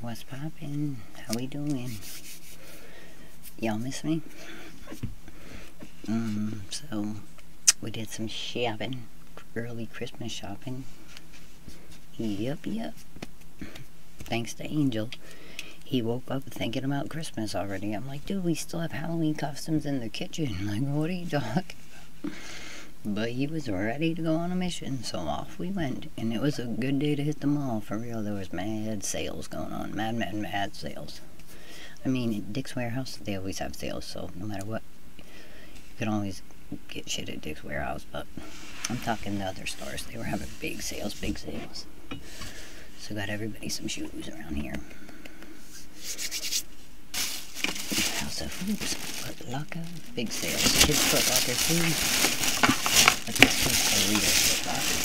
What's poppin'? How we doing? Y'all miss me? So we did some shopping, early Christmas shopping. Yep. Thanks to Angel. He woke up thinking about Christmas already. I'm like, dude, we still have Halloween costumes in the kitchen. Like, what are you talking about? But he was ready to go on a mission, so off we went. And it was a good day to hit the mall, for real. There was mad sales going on. Mad sales. I mean, at Dick's Warehouse, they always have sales, so no matter what, you can always get shit at Dick's Warehouse. But I'm talking the other stores. They were having big sales. So got everybody some shoes around here. House of Hoops, Foot Locker, big sales. Kids Foot Locker too. But this was a real Foot Locker.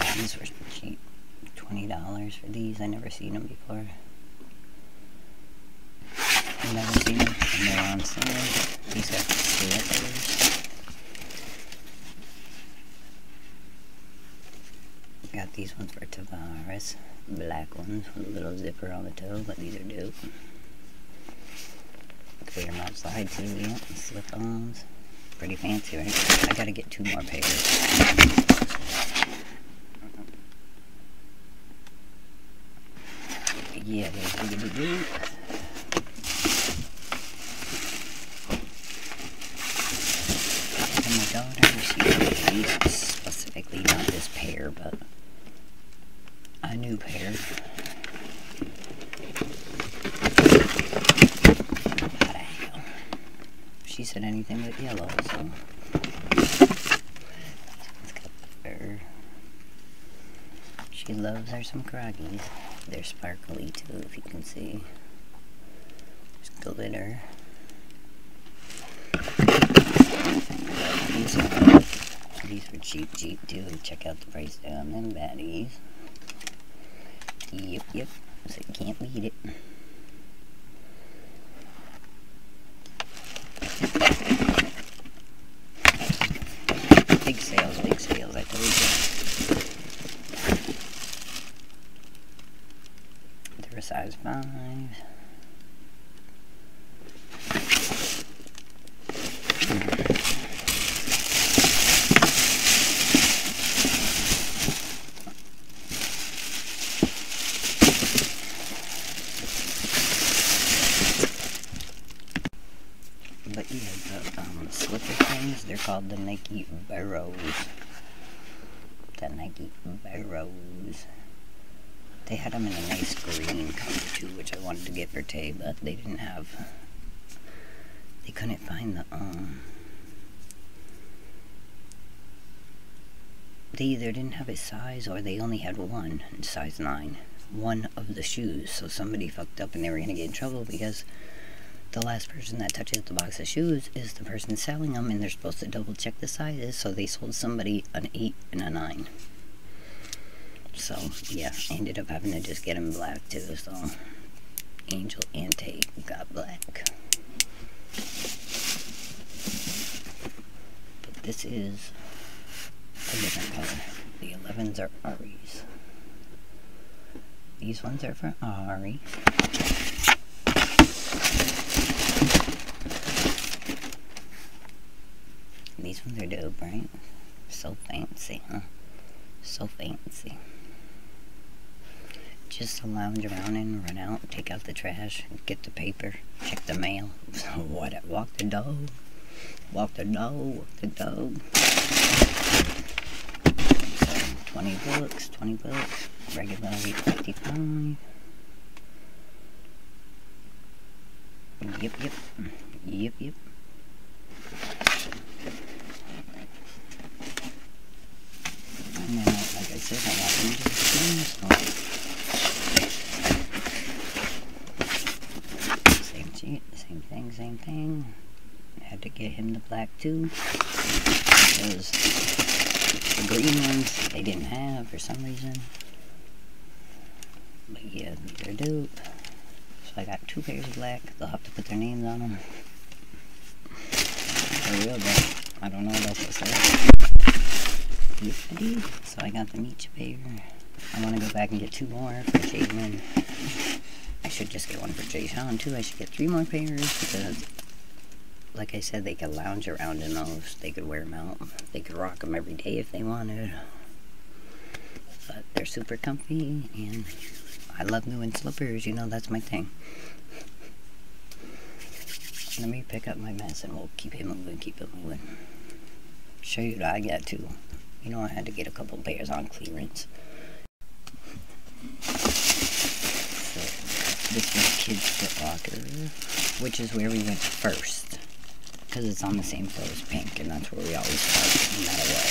Yeah, these were cheap. $20 for these. I never seen them before. I've never seen them. And they're on sale. These are slippers. Got these ones for Tavares. Black ones with a little zipper on the toe, but these are dope. Clear them outside too, yeah. Slip-ons. Pretty fancy, right? I gotta get 2 more pairs. Yeah, they're dope. And my daughter, she used specifically not this pair, but a new pair. What the hell? She said anything but yellow, so. It's got the fur. She loves her some Croggies. They're sparkly too, if you can see. There's glitter. These were cheap too. Check out the price on them baddies. Yep. So you can't beat it. Big sales, I told you. They're a size 5. But yeah, the slipper things, they're called the Nike Barrows. The Nike Barrows. They had them in a nice green color too, which I wanted to get for Tay, but they didn't have. They couldn't find the They either didn't have a size or they only had one, size 9. One of the shoes, so somebody fucked up and they were gonna get in trouble because the last person that touches the box of shoes is the person selling them, and they're supposed to double check the sizes, so they sold somebody an 8 and a 9. So, yeah, I ended up having to just get them black too, so Angel and Tate got black. But this is a different color. The 11s are Ari's. These ones are for Ari. These ones are dope, right? So fancy, huh? So fancy. Just to lounge around in, run out, take out the trash, get the paper, check the mail. Walk the dog. So 20 bucks, regularly $55. Yep. And then, like I said, I got Angel skins. Same thing. I had to get him the black too. Because the green ones they didn't have for some reason. But yeah, they're dope. So I got 2 pairs of black. They'll have to put their names on them. They're real dope. I don't know what else to say. Yes, I did. So I got them each a pair. I want to go back and get 2 more for Jaden. I should just get one for Jay Sean too. I should get 3 more pairs because, like I said, they could lounge around in those. They could wear them out. They could rock them every day if they wanted. But they're super comfy, and I love doing slippers. You know, that's my thing. Let me pick up my mess and we'll keep it moving, Show you what I got too. You know, I had to get a couple pairs on clearance. So, this is Kids Foot Locker, which is where we went first. Because it's on the same floor as Pink, and that's where we always start, no matter what.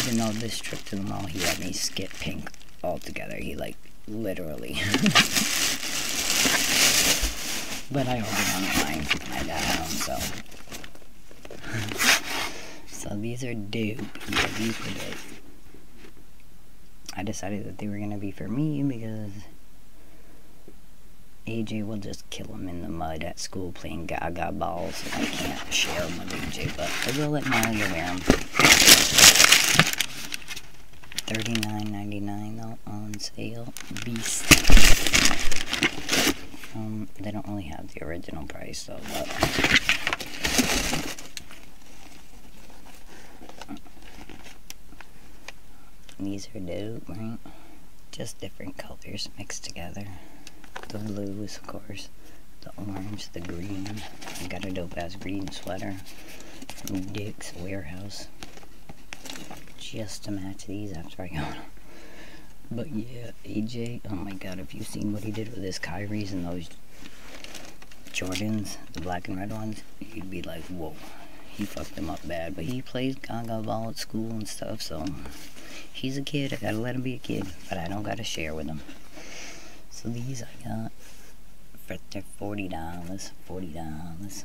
Even though this trip to the mall, he let me skip Pink altogether. He, like, literally. But I ordered online when I got home, so. So these are dope. Yeah, these were dope. I decided that they were going to be for me because AJ will just kill them in the mud at school playing gaga balls. And I can't share them with AJ, but I will let Malia wear them. $39.99 though, on sale. Beast. They don't really have the original price though, but these are dope, right? Just different colors mixed together. The blues, of course, the orange, the green. I got a dope ass green sweater from Dick's Warehouse just to match these after I got them. But yeah, AJ, oh my god, if you've seen what he did with his Kyries and those Jordans, the black and red ones, you'd be like, whoa, he fucked them up bad. But he plays gaga ball at school and stuff, so he's a kid. I gotta let him be a kid, but I don't gotta share with him. So these I got for $40. $40.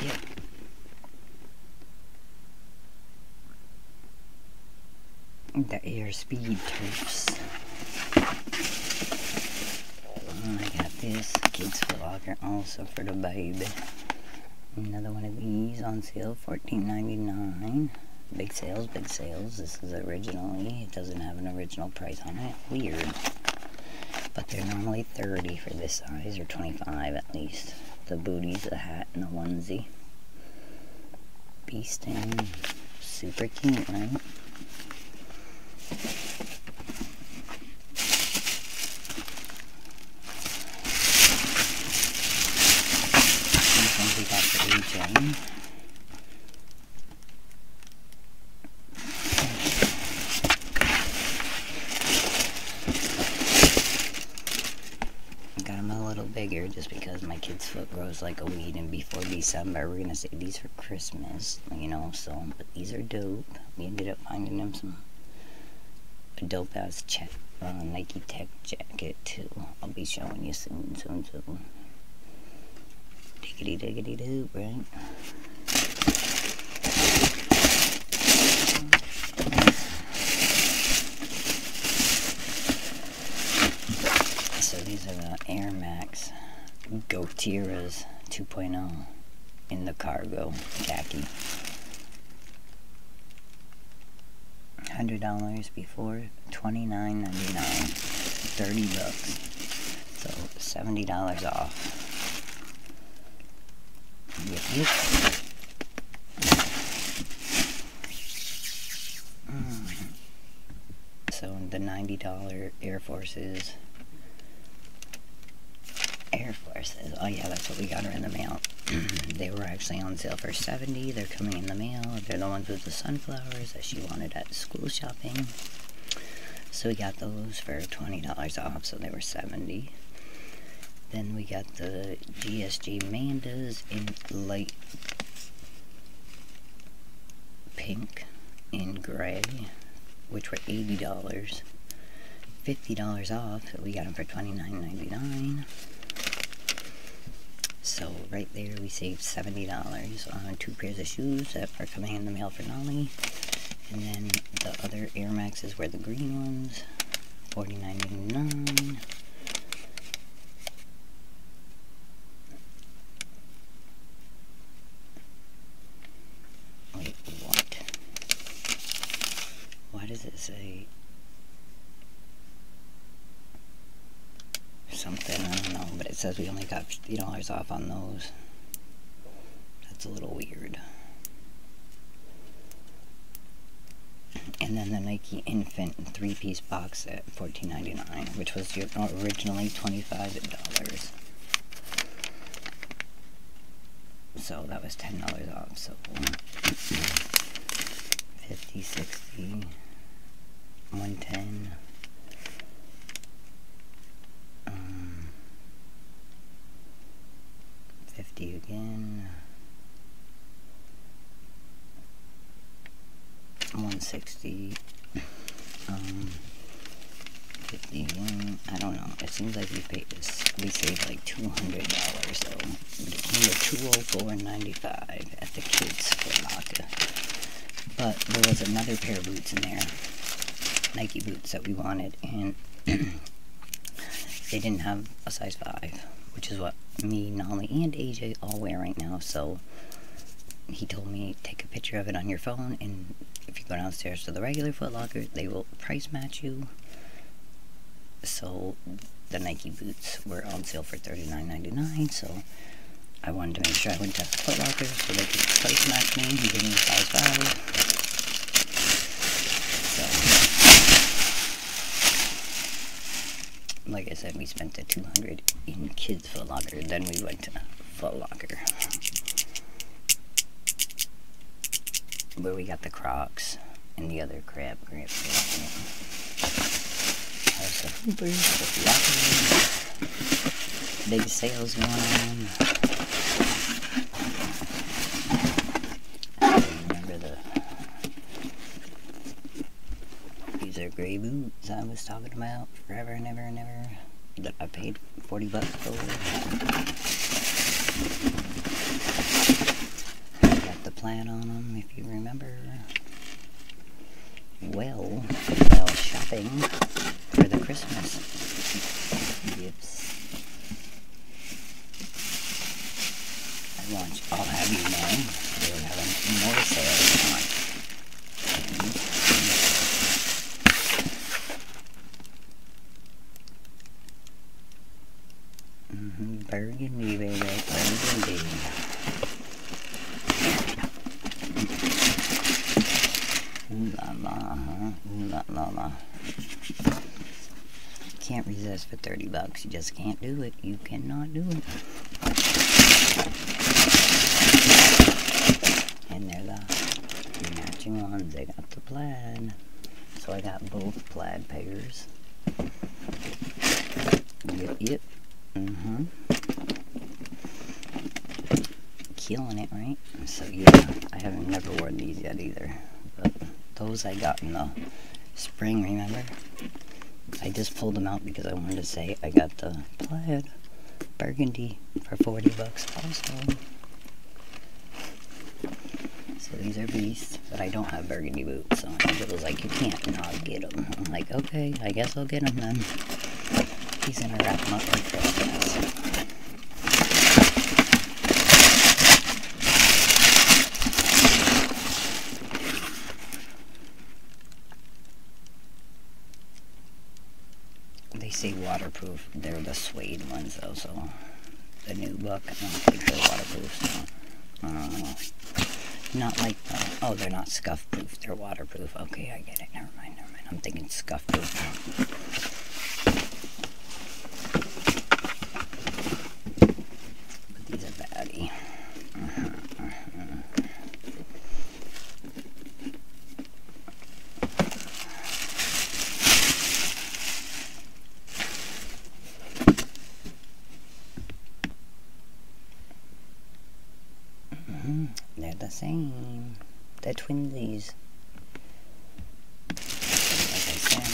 Yep. The Airspeed Turfs. And I got this Kids Foot Locker also for the baby. Another one of these on sale, $14.99. Big sales, big sales. This is originally, it doesn't have an original price on it. Weird. But they're normally $30 for this size, or $25 at least. The booties, the hat, and the onesie. Beast and super cute, right? These ones we got for AJ. Got them a little bigger just because my kid's foot grows like a weed, and before December we're gonna save these for Christmas, you know. So, but these are dope. We ended up finding them a dope ass Nike Tech jacket too. I'll be showing you soon. Diggity doop, right? So these are the Air Max Gotiras 2.0 in the cargo khaki. $100 before, $29.99, $30. So $70 off. Yep. So the $90 Air Forces. Oh yeah, that's what we got her in the mail. They were actually on sale for $70. They're coming in the mail. They're the ones with the sunflowers that she wanted at school shopping. So we got those for $20 off, so they were $70. Then we got the GSG Mandas in light pink and gray, which were $80. $50 off, so we got them for $29.99. So right there we saved $70 on 2 pairs of shoes that are coming in the mail for Nolly. And then the other Air Maxes were the green ones, $49.99. something, I don't know, but it says we only got $50 off on those. That's a little weird. And then the Nike Infant 3-piece box set, $14.99, which was originally $25. So that was $10 off, so 50, 60, 110, 50 again, 160, 50 again. I don't know. It seems like we saved like $200, so it came to $204.95 at the kids' Foot Locker. But there was another pair of boots in there, Nike boots that we wanted, and they didn't have a size 5, which is what me, Nolly, and AJ all wear right now. So he told me, take a picture of it on your phone, and if you go downstairs to the regular Foot Locker, they will price match you. So the Nike boots were on sale for $39.99, so I wanted to make sure I went to Foot Locker so they could price match me and give me a size 5. So, like I said, we spent the $200 in kids' Foot Locker, then we went to Foot Locker, where we got the Crocs and the other crap. There's the Hoopers, the Lockers, big sales going on. I remember these are gray boots I was talking about forever and ever and ever, that I paid $40 for. Got the plaid on them, if you remember. Well, shopping for the Christmas gifts, I launched I'll Have You Know. They were having more sales on. Burgundy, baby, burgundy. Ooh la la, huh? Ooh la la la. Can't resist for $30. You just can't do it. You cannot do it. And they're the matching ones. They got the plaid. So I got both plaid pairs. Yep. Killing it, right? So yeah, I haven't never worn these yet either. But those I got in the spring, remember? I just pulled them out because I wanted to say I got the plaid burgundy for $40 also. So these are beasts, but I don't have burgundy boots, so it was like, you can't not get them. I'm like, okay, I guess I'll get them then. He's gonna wrap them up for Christmas. They say waterproof. They're the suede ones though, so the new book, I don't think they're waterproof, so I don't know. Not like the, oh, they're not scuff proof, they're waterproof. Okay, I get it. Never mind. I'm thinking scuff proof. But these are baddie. They're the same. They're twinsies. Like I said,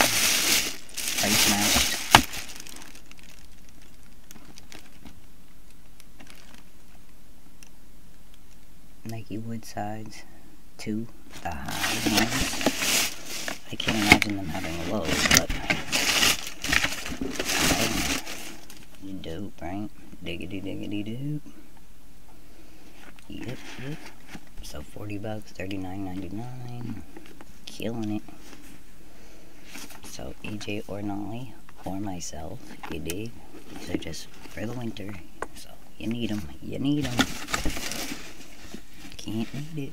price matched. Nike Woodsides, 2, the high ones. I can't imagine them having lows, but dope, right? Diggity dope. Yep. So $40, $39.99. Killing it. So AJ or Nolly, for myself, you dig? These are just for the winter, so you need them. You need them. Can't need it.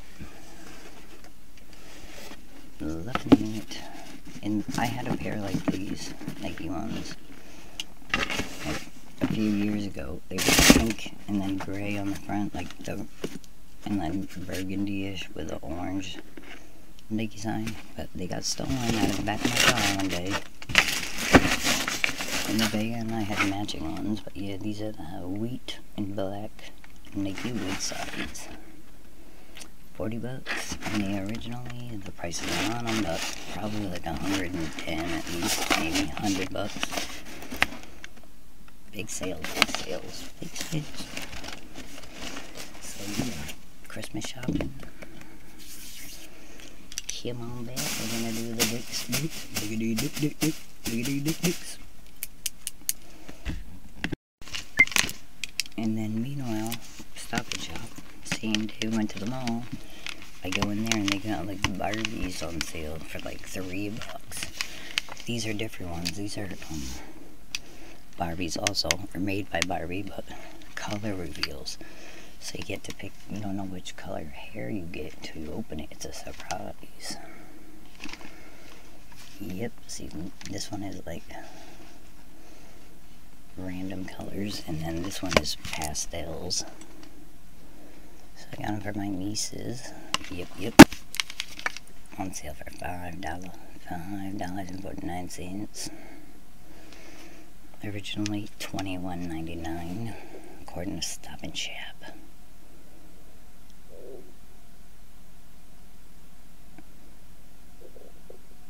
Loving it. And I had a pair like these, Nike ones, like a few years ago. They were pink and then gray on the front, like the, and then burgundy-ish with the orange Nike sign. But they got stolen out of the back of my car one day. In the VACA, and I had matching ones. But yeah, these are the wheat and black Nike wood sockets. $40, and they originally, the prices are on them, but probably like 110 at least, maybe $100. Big sales, big sales, big sales. So yeah, Christmas shopping. Come on back, we're gonna do the dicks. And then meanwhile, Stop and Shop. Same day we went to the mall. I go in there and they got like Barbies on sale for like $3. These are different ones. These are Barbies also, are made by Barbie, but color reveals. So you get to pick, you don't know which color hair you get until you open it. It's a surprise. Yep, see, this one is like random colors, and then this one is pastels. So I got them for my nieces. Yep. On sale for $5.49. Originally $21.99, according to Stop and Shop.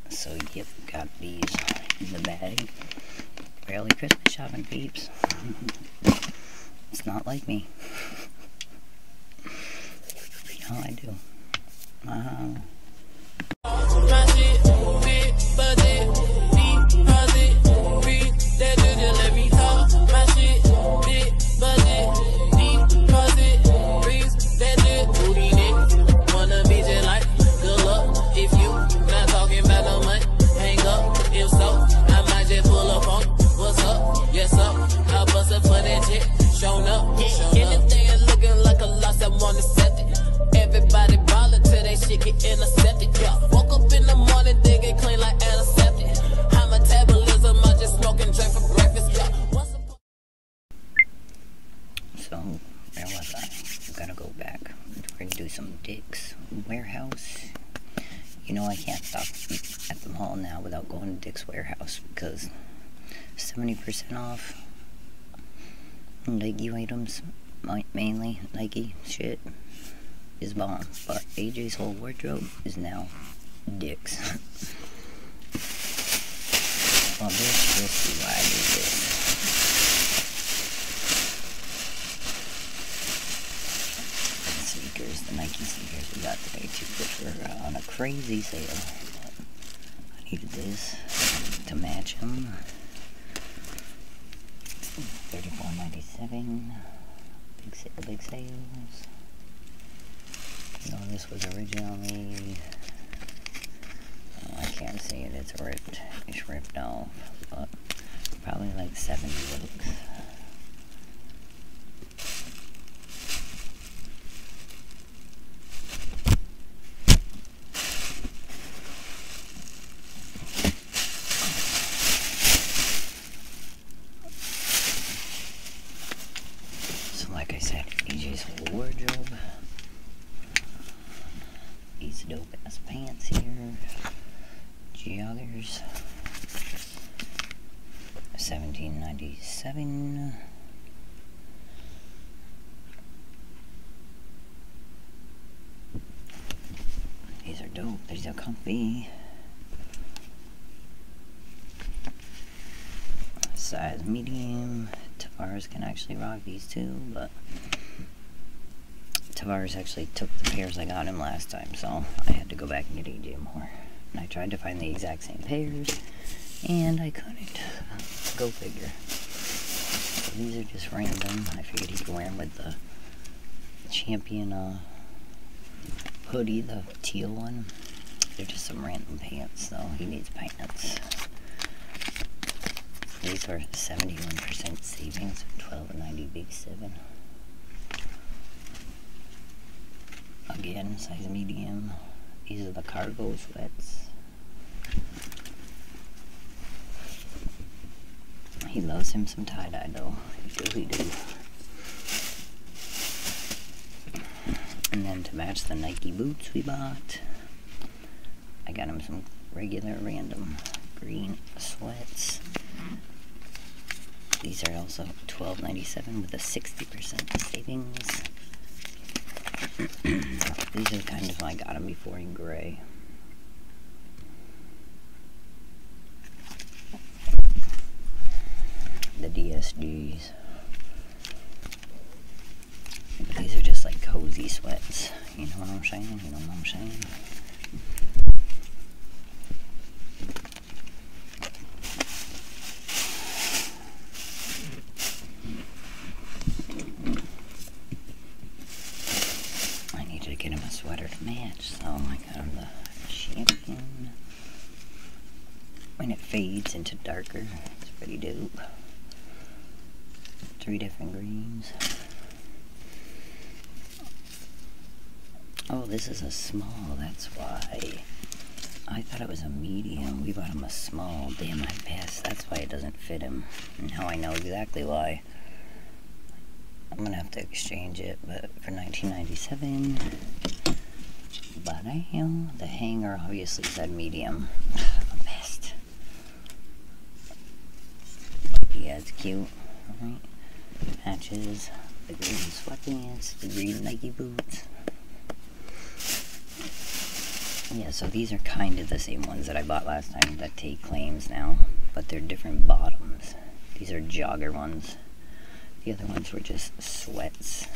So yep, got these in the bag. Early Christmas shopping, peeps. It's not like me. You know I do. So, where was I? I've got to go back. We're going to do some Dick's Warehouse. You know I can't stop at the mall now without going to Dick's Warehouse because 70% off Nike items, mainly Nike shit, is bomb. But AJ's whole wardrobe is now Dick's. Well, this, we'll see why I do this. The Nike sneakers we got today too, which were on a crazy sale. I needed this to match them. $34.97. Big sale, big sales. No, this was originally, oh, I can't see it, it's ripped. It's ripped off, but probably like $70. Like I said, AJ's whole wardrobe. These dope ass pants here. Joggers. $17.97. These are dope. These are comfy. Size medium. Tavares can actually rock these too, but Tavares actually took the pairs I got him last time, so I had to go back and get AJ more. And I tried to find the exact same pairs, and I couldn't. Go figure. So these are just random. I figured he could wear them with the Champion hoodie, the teal one. They're just some random pants, though. He needs pants. These are 71% savings, $12.90 big 7. Again, size medium. These are the cargo sweats. He loves him some tie-dye though. He do. And then to match the Nike boots we bought, I got him some regular random green sweats. These are also $12.97 with a 60% savings. These are kind of, I got them before in gray. The DSGs. But these are just like cozy sweats. You know what I'm saying? You know what I'm saying? I needed to get him a sweater to match, so I got him the champion. And it fades into darker. It's pretty dope. 3 different greens. Oh, this is a small, that's why. I thought it was a medium. We bought him a small. Damn, I passed. That's why it doesn't fit him. And now I know exactly why. I'm gonna have to exchange it, but for $19.97. But the hanger obviously said medium. Best. Yeah, it's cute. Alright. Matches the green sweatpants, the green Nike boots. Yeah, so these are kind of the same ones that I bought last time that take claims now, but they're different bottoms. These are jogger ones. The other ones were just sweats.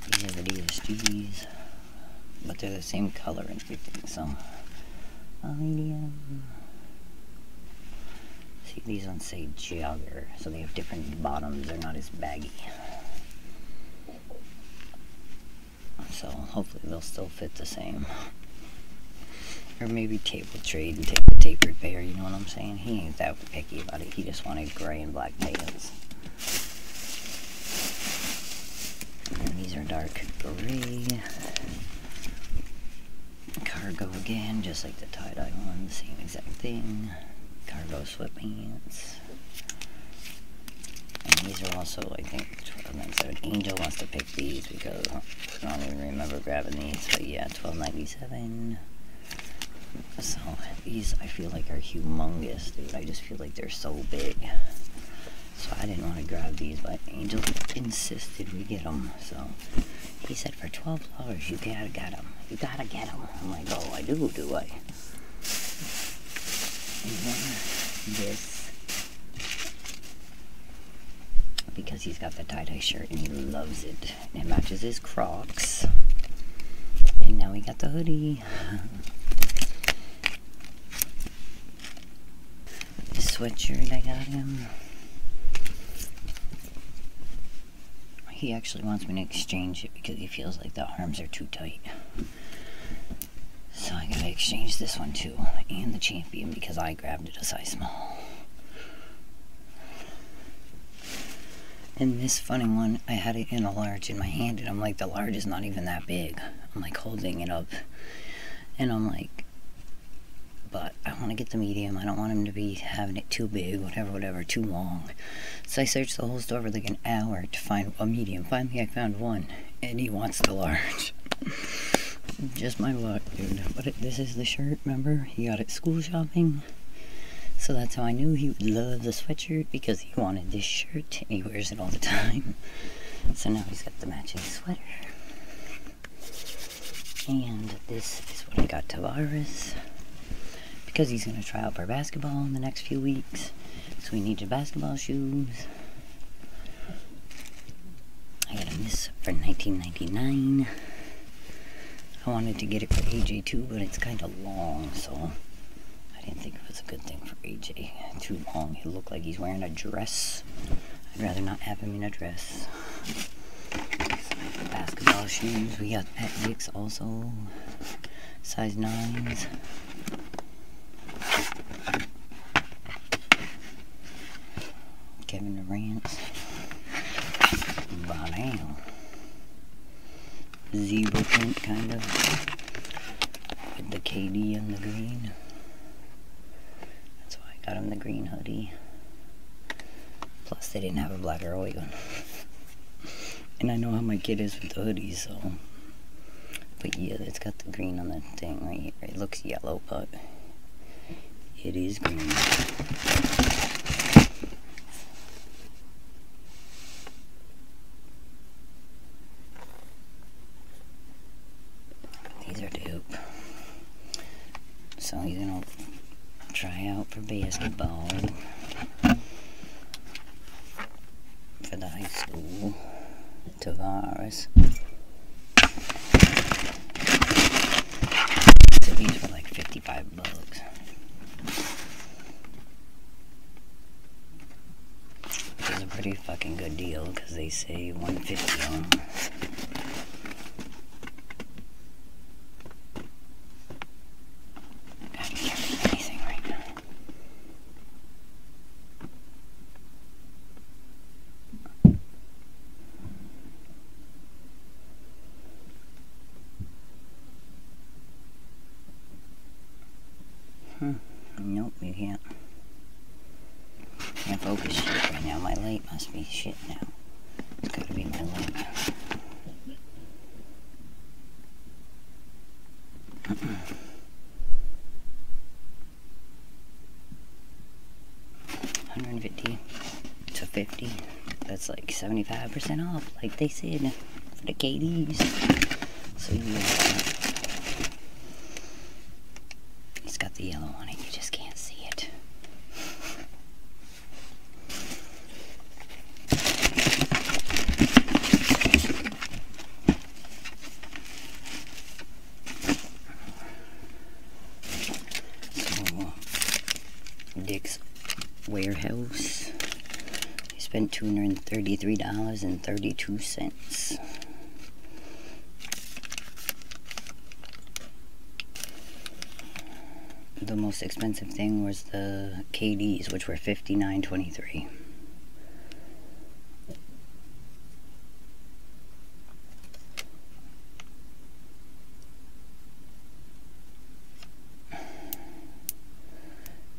These are the DSGs, but they're the same color and everything, so a medium. See, these ones say jogger, so they have different bottoms. They're not as baggy. So hopefully they'll still fit the same. Or maybe table trade and take the tapered pair, you know what I'm saying? He ain't that picky about it. He just wanted gray and black tails. And these are dark gray. Cargo again, just like the tie-dye one, same exact thing. Cargo sweatpants. And these are also, I think, $12.97. Angel wants to pick these because I don't even remember grabbing these. But yeah, $12.97. So these I feel like are humongous, dude. I just feel like they're so big. So I didn't want to grab these, but Angel insisted we get them. So he said for $12 you gotta get them. You gotta get them. I'm like, oh, I do I? And then this, because he's got the tie-dye shirt and he loves it. It matches his Crocs. And now we got the hoodie. This sweatshirt I got him. He actually wants me to exchange it because he feels like the arms are too tight. So I gotta exchange this one too, and the champion, because I grabbed it a size small. And this funny one, I had it in a large in my hand, and I'm like, the large is not even that big. I'm like holding it up, and I'm like, but I want to get the medium. I don't want him to be having it too big, whatever, too long. So I searched the whole store for like an hour to find a medium. Finally, I found one, and he wants the large. Just my luck, dude. But this is the shirt, remember? He got it school shopping. So that's how I knew he would love the sweatshirt, because he wanted this shirt, and he wears it all the time. So now he's got the matching sweater. And this is what I got Tavares, because he's going to try out for basketball in the next few weeks. So we need your basketball shoes. I got him this for $19.99. I wanted to get it for AJ too, but it's kind of long, so I didn't think it was a good thing for AJ. Too long. He'll look like he's wearing a dress. I'd rather not have him in a dress. Basketball shoes. We got at Dick's also. Size 9s. rants. Banana. Zebra print, kind of. With the KD and the green. That's why I got him the green hoodie. Plus, they didn't have a black or white one. And I know how my kid is with the hoodies, so. But yeah, it's got the green on the thing right here. It looks yellow, but it is green. These are dope. So he's gonna try out for basketball for the high school. Tavares. So these were like $55. Which is a pretty fucking good deal because they say $150 on them. God, you can't read anything right now. Nope, you can't. Can't focus shit right now. My light must be shit now. It's gotta be my light. $150 to $50. That's like 75% off, like they said for the KDs. So yeah. It's got the yellow on it, you just can't see it. So, Dick's Warehouse. I spent $233.32. The most expensive thing was the KDs, which were $59.23.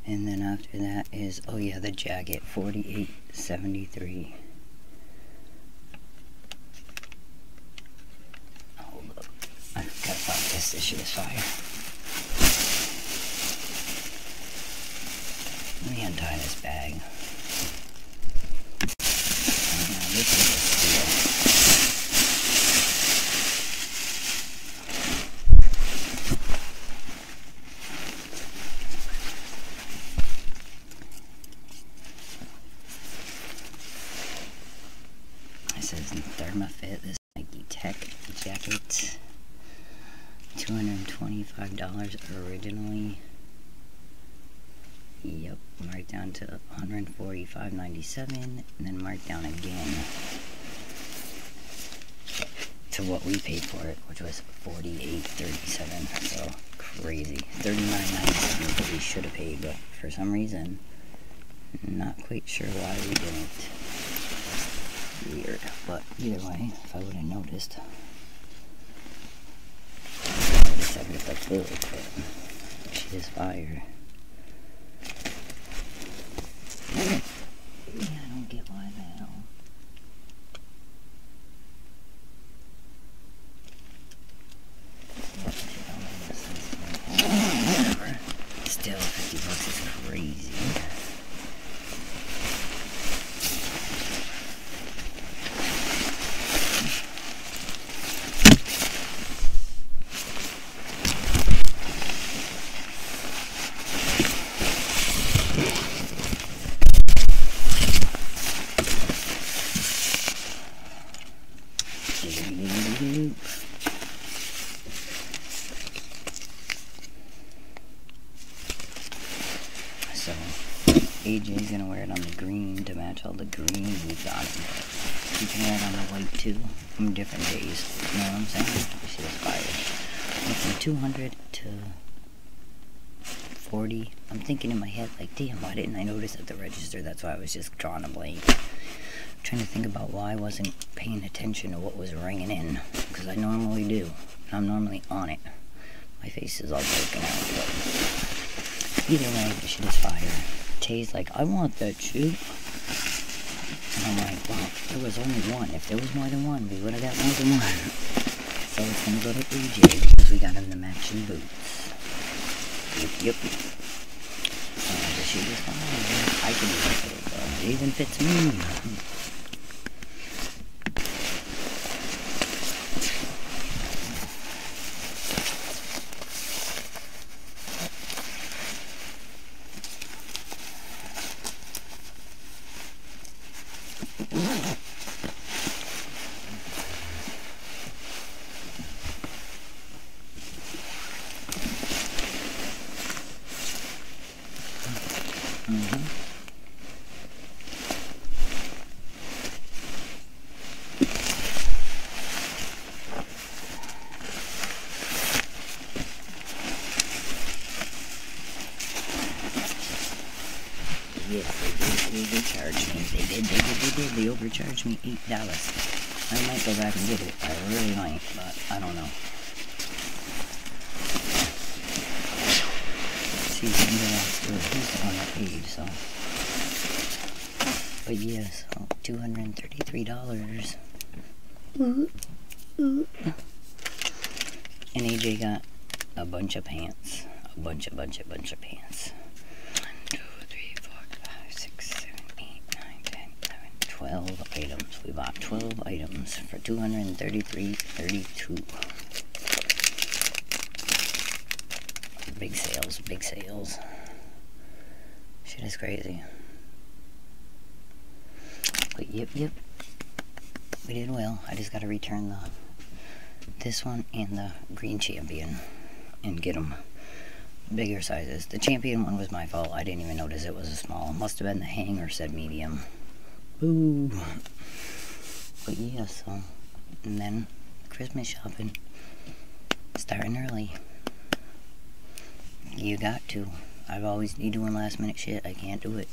And then after that is, oh yeah, the jacket, $48.73. Oh look, I forgot about this. This shit is fire. Let me untie this bag. Oh, no, this is a steal. It says ThermaFit, this Nike Tech jacket. $225 originally. Yep, marked down to $145.97, and then marked down again to what we paid for it, which was $48.37. So crazy. $39.97 that we should have paid, but for some reason, not quite sure why we didn't. Weird, but either way, if I would have noticed, I would have said it like really quick. She is fire. Yeah, I don't get why the hell. Still, $50 is crazy. So, AJ's gonna wear it on the green to match all the green we got. You can wear it on the white too, from different days. You know what I'm saying? You see this fire. Went from 200 to 40. I'm thinking in my head, like, damn, why didn't I notice at the register? That's why I was just drawing a blank. trying to think about why I wasn't paying attention to what was ringing in, because I normally do. I'm normally on it. My face is all broken out, but either way, the shit is fire. Tay's like, I want that shit. And I'm like, well, there was only one. If there was more than one, we would have got more than one. So it's gonna go to AJ because we got him the matching boots. Yep. The shit is fire. I can even fit it though. It even fits me. Yes, they overcharged me. They did. They overcharged me $8. I might go back and get it. I really might, but I don't know. See, he's on that page, so. But yes, $233. And AJ got a bunch of pants. A bunch of pants. 12 items. We bought 12 items for $233.32. Big sales. Shit is crazy. But yep. We did well. I just gotta return this one and the green champion and get them bigger sizes. The champion one was my fault. I didn't even notice it was a small. Must have been the hanger said medium. Ooh. But yeah, so, and then Christmas shopping, starting early. You got to. I've always need doing last minute shit. I can't do it.